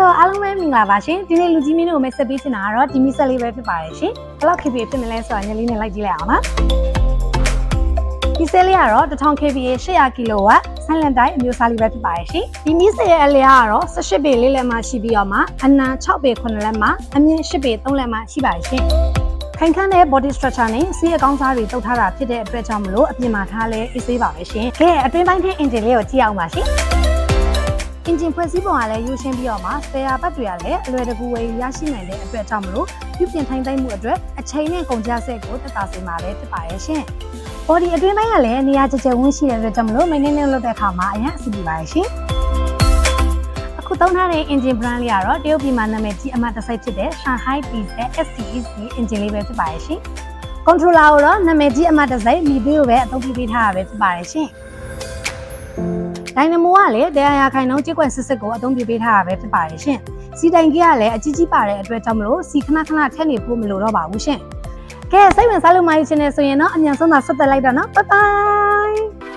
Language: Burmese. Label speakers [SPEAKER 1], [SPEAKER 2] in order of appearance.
[SPEAKER 1] hello အားလုံးပဲမင်္ဂလာပါရှင်ဒီနေ့လူကြီးမင်းတို့ကိုမိတ်ဆက်ပေးချင်တာကတော့ဒီမီဆက်လေးပဲဖြစ်ပါတယ်ရှင်ဘယ်လောက် kPa ဖြစ်မလဲဆိုတာညလေးနဲ့လိုက်ကြည့်လိုက်အောင်ပါဒီဆက်လေးကတော့1000 kPa 800 kW ဆိုင်းလန်တိုင်းအမျိုးအစားလေးပဲဖြစ်ပါတယ်ရှင်ဒီမီဆက်ရဲ့အလျားကတော့18ပေ4လက်မှရှိပြီးတော့မှအနံ6ပေ9လက်မှအမြင့်10ပေ3လက်မှရှိပါတယ်ရှင်ခိုင်ခန့်တဲ့ body structure နဲ့စီးအကောင်းစားတွေတုပ်ထားတာဖြစ်တဲ့အတွက်ကြောင့်မလို့အပြင်မှာထားလဲအေးဆေးပါပဲရှင်ကဲအတွင်းပိုင်းတဲ့ engine လေးကိုကြည့်အောင်ပါရှင်အင်ဂျင်ဖွဲ့စည်းပုံကလည်းရိုးရှင်းပြီးတော့မှ spare ဘတ်တွေကလည်းအလွယ်တကူဝယ်ရရှိနိုင်တဲ့အတွက်ကြောင့်မလို့ပြုပြင်ထိုင်သိမ်းမှုအတွက်အချိန်နဲ့ကုန်ကျစရိတ်ကိုသက်သာစေမှာပဲဖြစ်ပါရဲ့ရှင်။ body အတွင်းပိုင်းကလည်းနေရာကျကျဝန်းရှိတဲ့အတွက်ကြောင့်မလို့ maintenance လုပ်တဲ့အခါမှာအရင်အဆင်ပြေပါရဲ့ရှင်။အခုသုံးထားတဲ့ engine brand လေးကတော့တရုတ်ပြည်မှာနာမည်ကြီးအမတ်တစိုက်ဖြစ်တဲ့ Shanghai Diesel STEC engine လေးပဲဖြစ်ပါရဲ့ရှင်။ controller ကိုတော့နာမည်ကြီးအမတ်တစိုက်မီဘီကိုပဲအသုံးပြုပေးထားတာပဲဖြစ်ပါရဲ့ရှင်။ဒိုင်နမိုကလည်းတရားရခိုင်နှုန်းကြေးကွက်စစ်စစ်ကိုအသုံးပြုပေးထားတာပဲဖြစ်ပါတယ်ရှင်။စီတိုင်ကြီးကလည်းအကြီးကြီးပါတဲ့အတွက်ကြောင့်မလို့စီခဏခဏထည့်နေဖို့မလိုတော့ပါဘူးရှင်။ကဲစိတ်ဝင်စားလို့မှယူချင်နေဆိုရင်တော့အမြန်ဆုံးသာဆက်သွယ်လိုက်တော့နော်။ Bye bye